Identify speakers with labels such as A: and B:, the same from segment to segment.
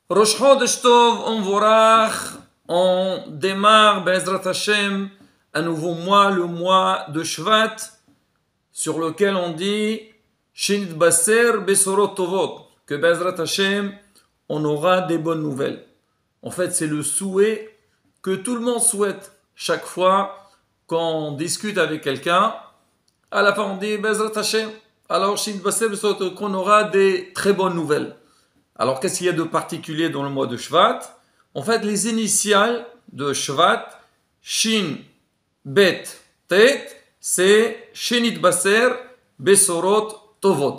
A: Rosh Chodesh Tov, on vorach, on démarre, Be'ezrat Hashem, un nouveau mois, le mois de Shvat, sur lequel on dit Shinit Baser Besorot Tovot, que Be'ezrat Hashem, on aura des bonnes nouvelles. En fait, c'est le souhait que tout le monde souhaite. Chaque fois qu'on discute avec quelqu'un, à la fin on dit Be'ezrat Hashem, alors Shinit Baser Besorot Tovot, qu'on aura des très bonnes nouvelles. Alors, qu'est-ce qu'il y a de particulier dans le mois de Shvat? En fait, les initiales de Shvat, Shin, Bet, Tet, c'est Shinit Baser, Besorot, Tovot.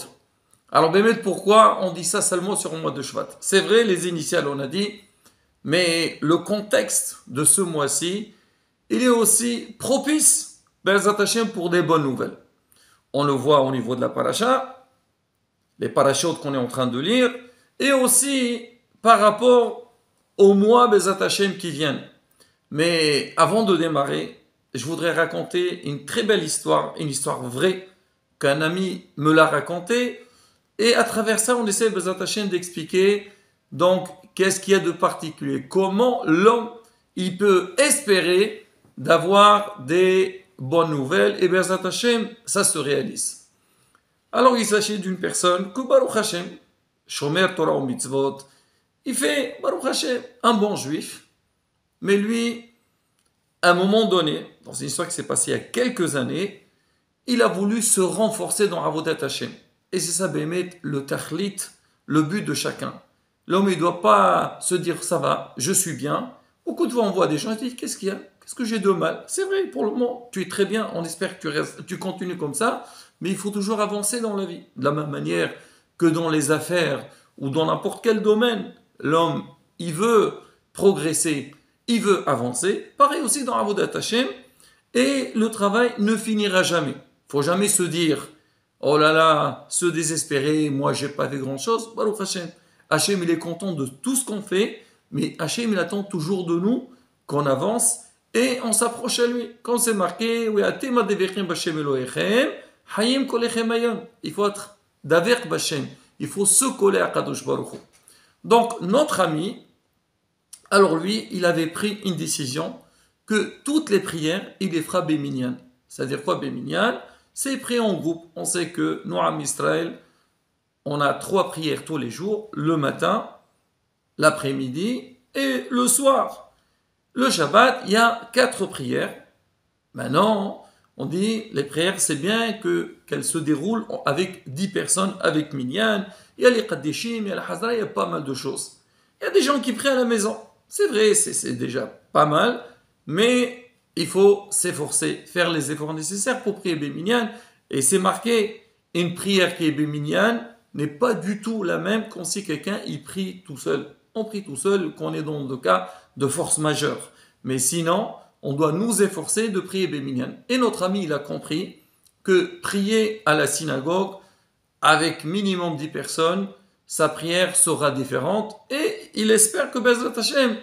A: Alors, Bémet, pourquoi on dit ça seulement sur le mois de Shvat? C'est vrai, les initiales, on a dit, mais le contexte de ce mois-ci, il est aussi propice, Be'ezrat Hashem, pour des bonnes nouvelles. On le voit au niveau de la paracha, les parachutes qu'on est en train de lire, et aussi par rapport au mois Be'ezrat Hashem qui viennent. Mais avant de démarrer, je voudrais raconter une très belle histoire, une histoire vraie, qu'un ami me l'a racontée, et à travers ça, on essaie Be'ezrat Hashem d'expliquer donc qu'est-ce qu'il y a de particulier, comment l'homme il peut espérer d'avoir des bonnes nouvelles, et Be'ezrat Hashem, ça se réalise. Alors il s'agit d'une personne que Baruch Hashem, Shomer Torah ou Mitzvot, il fait, Baruch Hashem, un bon juif, mais lui, à un moment donné, dans une histoire qui s'est passée il y a quelques années, il a voulu se renforcer dans Avodat Hashem. Et c'est ça, Bémet, le tachlit, le but de chacun. L'homme, il ne doit pas se dire, ça va, je suis bien. Beaucoup de fois, on voit des gens qui disent, qu'est-ce qu'il y a? Qu'est-ce que j'ai de mal? C'est vrai, pour le moment, tu es très bien, on espère que tu continues comme ça, mais il faut toujours avancer dans la vie. De la même manière que dans les affaires ou dans n'importe quel domaine, l'homme, il veut progresser, il veut avancer. Pareil aussi dans Avodat Hashem. Et le travail ne finira jamais. Il ne faut jamais se dire, oh là là, se désespérer, moi j'ai pas fait grand chose. Baruch Hashem. Hashem, il est content de tout ce qu'on fait, mais Hashem, il attend toujours de nous qu'on avance et on s'approche à lui. Quand c'est marqué, il faut être d'avek Bashem. Il faut se coller à Kadosh Baruch Hu. Donc, notre ami, alors lui, il avait pris une décision que toutes les prières, il les fera Béminyan. C'est-à-dire quoi Béminyan? C'est prier en groupe. On sait que nous, à Israël, on a 3 prières tous les jours, le matin, l'après-midi et le soir. Le Shabbat, il y a 4 prières. Maintenant, on dit, les prières, c'est bien qu'elles se déroulent avec 10 personnes, avec Minyan. Il y a les Qaddishim, il y a la Hazara, il y a pas mal de choses. Il y a des gens qui prient à la maison. C'est vrai, c'est déjà pas mal, mais il faut s'efforcer, faire les efforts nécessaires pour prier Béminyan. Et c'est marqué, une prière qui est Béminyan n'est pas du tout la même quand si quelqu'un il prie tout seul. On prie tout seul quand on est dans le cas de force majeure. Mais sinon, on doit nous efforcer de prier Béminyan. Et notre ami, il a compris que prier à la synagogue, avec minimum 10 personnes, sa prière sera différente. Et il espère que Be'ezrat Hashem,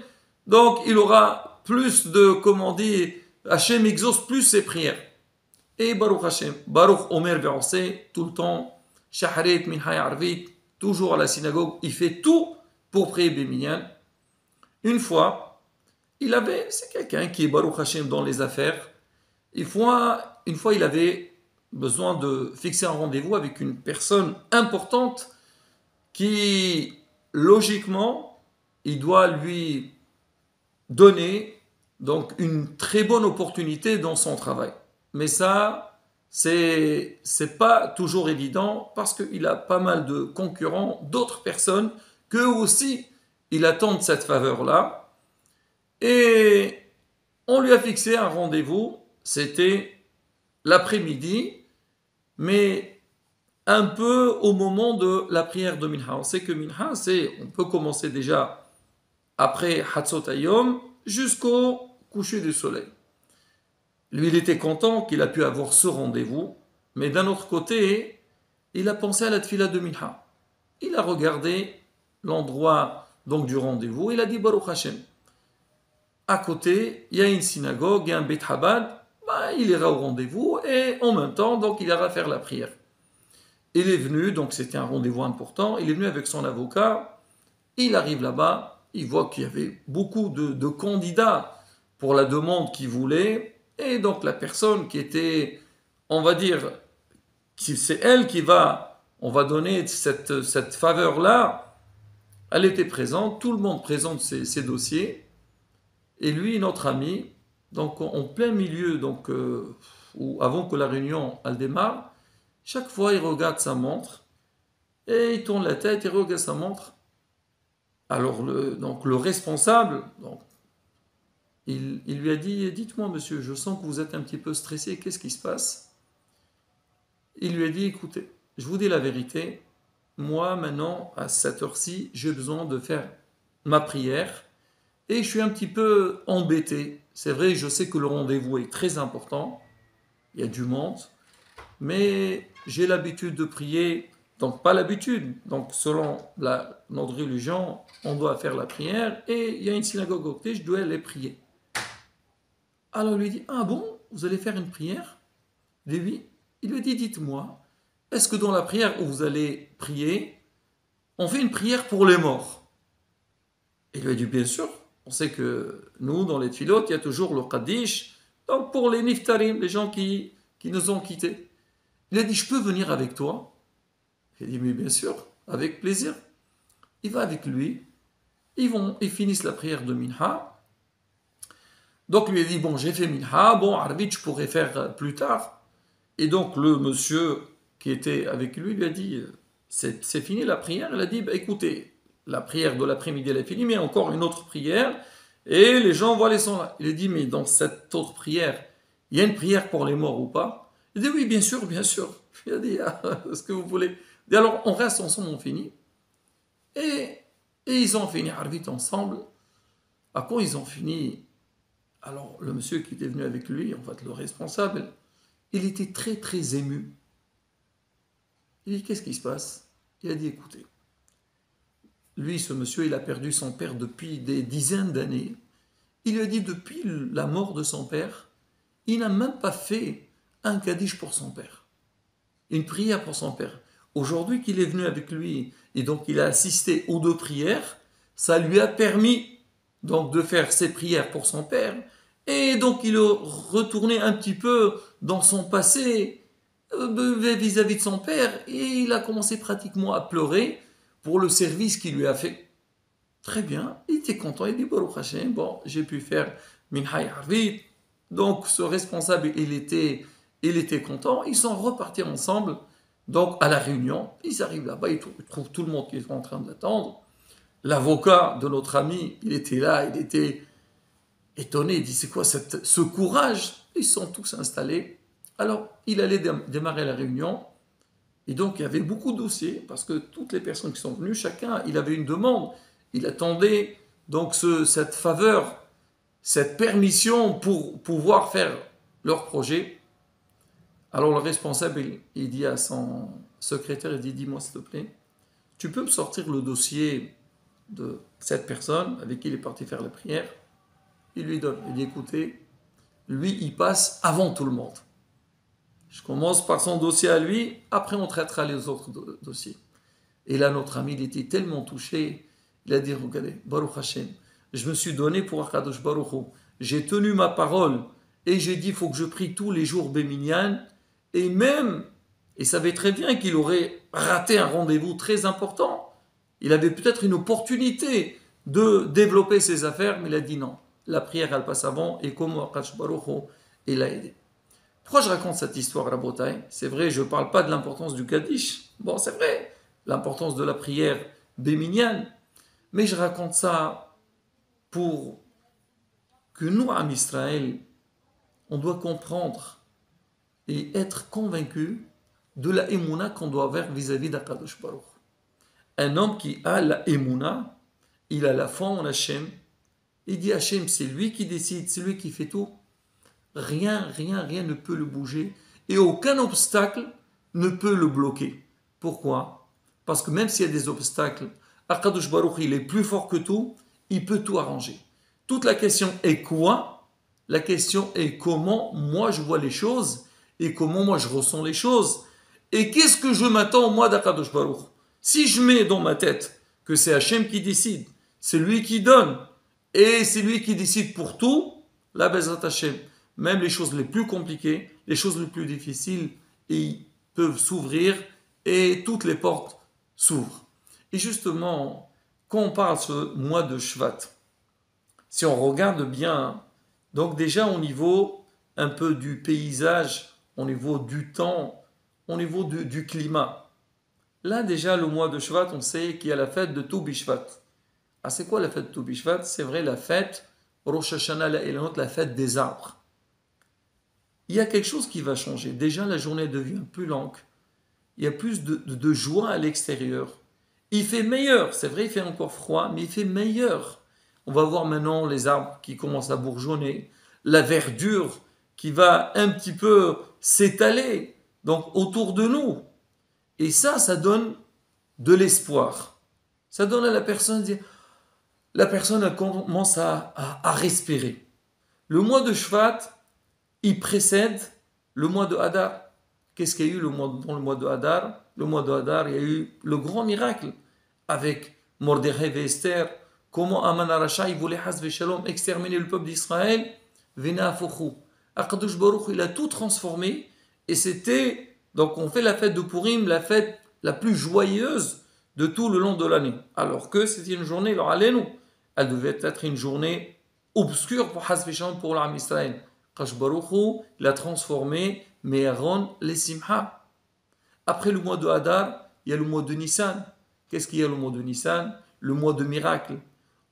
A: donc il aura plus de, comment dire, Hashem exauce plus ses prières. Et Baruch Hashem, Baruch Omer Ve'oseh, tout le temps, Shaharit Minhay Arvit, toujours à la synagogue, il fait tout pour prier Béminyan. Une fois, c'est quelqu'un qui est Baruch Hashem dans les affaires. Une fois, il avait besoin de fixer un rendez-vous avec une personne importante qui, logiquement, il doit lui donner donc une très bonne opportunité dans son travail. Mais ça, c'est pas toujours évident parce qu'il a pas mal de concurrents, d'autres personnes, qu'eux aussi, ils attendent cette faveur-là. Et on lui a fixé un rendez-vous, c'était l'après-midi, mais un peu au moment de la prière de Minha. On sait que Minha, on peut commencer déjà après Hatzot Hayom jusqu'au coucher du soleil. Lui, il était content qu'il a pu avoir ce rendez-vous, mais d'un autre côté, il a pensé à la tfila de Minha. Il a regardé l'endroit donc du rendez-vous, il a dit Baruch Hashem. À côté, il y a une synagogue, il y a un Beit Chabad, il ira au rendez-vous et en même temps, donc il ira faire la prière. Il est venu, donc c'était un rendez-vous important, il est venu avec son avocat Il arrive là-bas, il voit qu'il y avait beaucoup de candidats pour la demande qu'il voulait, et donc la personne qui était, on va dire, c'est elle qui va, on va donner cette faveur-là, elle était présente, tout le monde présente ses dossiers, et lui, notre ami, donc en plein milieu, donc, ou avant que la réunion elle démarre, chaque fois il regarde sa montre, et il tourne la tête, il regarde sa montre. Alors donc le responsable, donc, il lui a dit, dites-moi monsieur, je sens que vous êtes un petit peu stressé, qu'est-ce qui se passe? Il lui a dit, écoutez, je vous dis la vérité, moi maintenant, à cette heure-ci, j'ai besoin de faire ma prière et je suis un petit peu embêté. C'est vrai, je sais que le rendez-vous est très important, il y a du monde, mais j'ai l'habitude de prier, donc pas l'habitude, donc selon notre religion, on doit faire la prière et il y a une synagogue à côté, je dois aller prier. Alors il lui dit, ah bon, vous allez faire une prière? Il dit oui. Il lui dit, dites-moi, est-ce que dans la prière où vous allez prier, on fait une prière pour les morts? Il lui a dit, bien sûr. On sait que nous, dans les tfilotes, il y a toujours le Kaddish, donc pour les niftarim, les gens qui nous ont quittés. Il a dit, je peux venir avec toi? Il a dit, mais bien sûr, avec plaisir. Il va avec lui, ils finissent la prière de Minha. Donc lui a dit, bon, j'ai fait Minha, bon, Arvit, je pourrais faire plus tard. Et donc le monsieur qui était avec lui lui a dit, c'est fini la prière? Il a dit, bah, écoutez, la prière de l'après-midi elle est finie, mais encore une autre prière, et les gens vont aller sont là. Il a dit, mais dans cette autre prière, il y a une prière pour les morts ou pas? Il a dit, oui, bien sûr, bien sûr. Il a dit, ah, est-ce que vous voulez? Et alors on reste ensemble, on finit. Et ils ont fini Arvit ensemble. À quoi ils ont fini? Alors le monsieur qui était venu avec lui, en fait le responsable, il était très très ému. Il dit, qu'est-ce qui se passe? Il a dit, écoutez, lui, ce monsieur, il a perdu son père depuis des dizaines d'années. Il lui a dit, depuis la mort de son père, il n'a même pas fait un kaddish pour son père, une prière pour son père. Aujourd'hui qu'il est venu avec lui, et donc il a assisté aux deux prières, ça lui a permis donc de faire ses prières pour son père, et donc il est retourné un petit peu dans son passé vis-à-vis de son père, et il a commencé pratiquement à pleurer pour le service qu'il lui a fait. Très bien, il était content, il dit Baruch Hashem, bon, j'ai pu faire Minhay Arvit. Donc ce responsable, il était content, ils sont repartis ensemble, donc à la réunion, ils arrivent là-bas, ils trouvent tout le monde qui est en train d'attendre. L'avocat de notre ami, il était là, il était étonné, il dit c'est quoi ce courage? Ils sont tous installés. Alors, il allait démarrer la réunion, et donc il y avait beaucoup de dossiers, parce que toutes les personnes qui sont venues, chacun, il avait une demande, il attendait donc cette faveur, cette permission pour pouvoir faire leur projet. Alors le responsable, il dit à son secrétaire, il dit, dis-moi s'il te plaît, tu peux me sortir le dossier de cette personne avec qui il est parti faire la prière? Il lui donne, il dit, écoutez, lui, il passe avant tout le monde. Je commence par son dossier à lui, après on traitera les autres dossiers. Et là, notre ami, il était tellement touché, il a dit, regardez, Baruch Hashem, je me suis donné pour Akadosh Baruch Hu. J'ai tenu ma parole et j'ai dit, il faut que je prie tous les jours Béminyan. Et même, il savait très bien qu'il aurait raté un rendez-vous très important. Il avait peut-être une opportunité de développer ses affaires, mais il a dit non. La prière, elle passe avant, et comme Akadosh Baruch Hu, il l'a aidé. Pourquoi je raconte cette histoire, Rabotai? C'est vrai, je ne parle pas de l'importance du Kaddish. Bon, c'est vrai, l'importance de la prière béminienne. Mais je raconte ça pour que nous, à Israël, on doit comprendre et être convaincus de la émouna qu'on doit avoir vis-à-vis d'Akadosh Baruch. Un homme qui a la émouna, il a la foi en Hachem. Il dit Hachem, c'est lui qui décide, c'est lui qui fait tout. Rien ne peut le bouger et aucun obstacle ne peut le bloquer. Pourquoi? Parce que même s'il y a des obstacles, Akadosh Baruch il est plus fort que tout, il peut tout arranger. Toute la question est quoi? La question est comment moi je vois les choses et comment moi je ressens les choses. Et qu'est-ce que je m'attends moi d'Akadosh Baruch? Si je mets dans ma tête que c'est Hachem qui décide, c'est lui qui donne, et c'est lui qui décide pour tout, la Bezrat Hachem, même les choses les plus compliquées, les choses les plus difficiles, ils peuvent s'ouvrir et toutes les portes s'ouvrent. Et justement, quand on parle ce mois de Shvat, si on regarde bien, donc déjà au niveau un peu du paysage, au niveau du temps, au niveau du climat, là déjà le mois de Shvat, on sait qu'il y a la fête de Tou Bishvat. Ah, c'est quoi la fête de Tou Bishvat? C'est vrai, la fête Rosh Hashanah la fête des arbres. Il y a quelque chose qui va changer. Déjà, la journée devient plus longue. Il y a plus de joie à l'extérieur. Il fait meilleur. C'est vrai, il fait encore froid, mais il fait meilleur. On va voir maintenant les arbres qui commencent à bourgeonner, la verdure qui va un petit peu s'étaler donc autour de nous. Et ça donne de l'espoir. Ça donne à la personne, elle commence à respirer. Le mois de Shvat, il précède le mois de Hadar. Qu'est-ce qu'il y a eu dans le mois de Hadar? Le mois de Hadar, il y a eu le grand miracle avec Mordechai et Esther. Comment Aman Arasha, il voulait Hazve Shalom exterminer le peuple d'Israël. Vena Afuchu. Akadosh Baruch, il a tout transformé. Et c'était, donc on fait la fête de Purim, la fête la plus joyeuse de tout le long de l'année. Alors que c'était une journée, alors allez-nous, elle devait être une journée obscure pour Hazve Shalom, pour l'Armée Israël. Kadosh Baruch Hu l'a transformé, Me'aron les Simha. Après le mois de Hadar, il y a le mois de Nissan. Qu'est-ce qu'il y a le mois de Nissan? Le mois de miracle.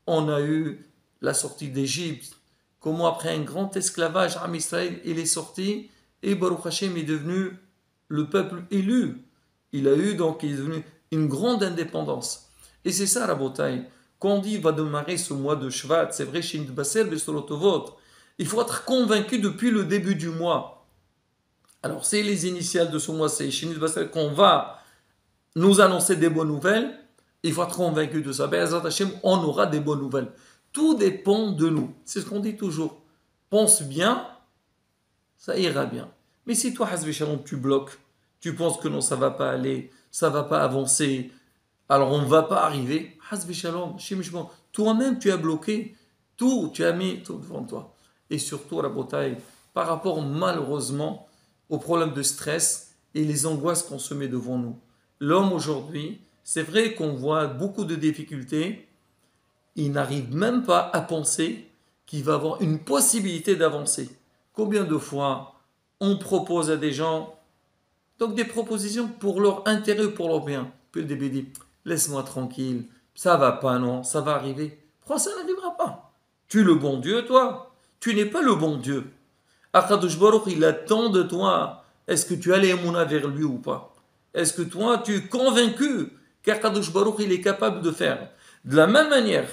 A: On a eu la sortie d'Égypte. Comment après un grand esclavage, Am Israël, il est sorti et Baruch Hashem est devenu le peuple élu. Il est devenu une grande indépendance. Et c'est ça, Rabotai. Quand on dit va démarrer ce mois de Shvat, c'est vrai, chez Basel, Besorotovot, il faut être convaincu depuis le début du mois. Alors, c'est les initiales de ce mois, c'est Shinit Basel, qu'on va nous annoncer des bonnes nouvelles. Il faut être convaincu de ça. On aura des bonnes nouvelles. Tout dépend de nous. C'est ce qu'on dit toujours. Pense bien, ça ira bien. Mais si toi, Hazvi Shalom, tu bloques, tu penses que non, ça ne va pas aller, ça ne va pas avancer, alors on ne va pas arriver. Hazvi Shalom, toi-même, tu as bloqué tout, tu as mis tout devant toi. Et surtout, Rabotai, par rapport malheureusement aux problèmes de stress et les angoisses qu'on se met devant nous. L'homme aujourd'hui, c'est vrai qu'on voit beaucoup de difficultés, il n'arrive même pas à penser qu'il va avoir une possibilité d'avancer. Combien de fois on propose à des gens donc des propositions pour leur intérêt, pour leur bien. Puis le début dit, laisse-moi tranquille, ça va pas, non, ça va arriver. Pourquoi ça n'arrivera pas? Tu es le bon Dieu, toi? Tu n'es pas le bon Dieu. Akadosh Baruch, il attend de toi. Est-ce que tu as les mouna vers lui ou pas? Est-ce que toi, tu es convaincu qu'Akadosh Baruch, il est capable de faire? De la même manière,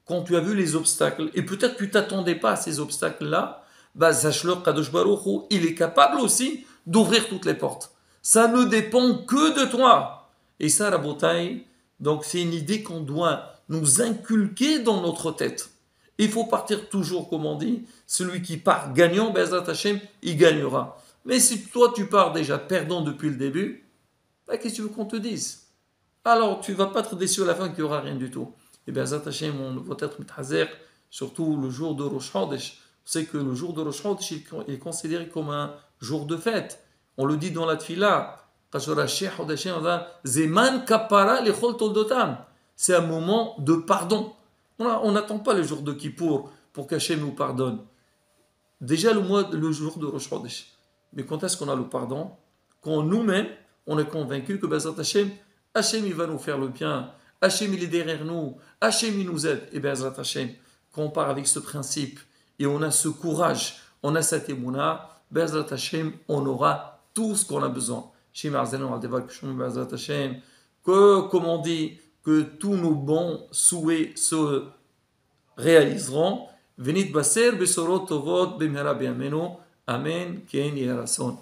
A: quand tu as vu les obstacles, et peut-être que tu t'attendais pas à ces obstacles-là, bah, sache-le, Kadosh Baruch Hu, il est capable aussi d'ouvrir toutes les portes. Ça ne dépend que de toi. Et ça, Rabotai, donc c'est une idée qu'on doit nous inculquer dans notre tête. Il faut partir toujours, comme on dit, celui qui part gagnant, Be'ezrat Hashem, il gagnera. Mais si toi, tu pars déjà perdant depuis le début, bah, qu'est-ce que tu veux qu'on te dise? Alors, tu ne vas pas être déçu à la fin qu'il n'y aura rien du tout. Et Be'ezrat Hashem, on va être mithazer, surtout le jour de Rosh Chodesh. Vous savez que le jour de Rosh Chodesh, il est considéré comme un jour de fête. On le dit dans la Tfila. C'est un moment de pardon. On n'attend pas le jour de Kippour pour qu'Hachem nous pardonne. Déjà le jour de Rosh Chodesh. Mais quand est-ce qu'on a le pardon? Quand nous-mêmes, on est convaincu que Bezrat Hachem, il va nous faire le bien. Hachem, il est derrière nous. Hachem, il nous aide. Et Bezrat Hachem, quand on part avec ce principe et on a ce courage, on a cette émouna, Bezrat Hachem, on aura tout ce qu'on a besoin. Que, comme on dit, que tous nos bons souhaits se réaliseront. Venit baser besorot tovot b'mehera b'yameinu. Amen. Ken yerason.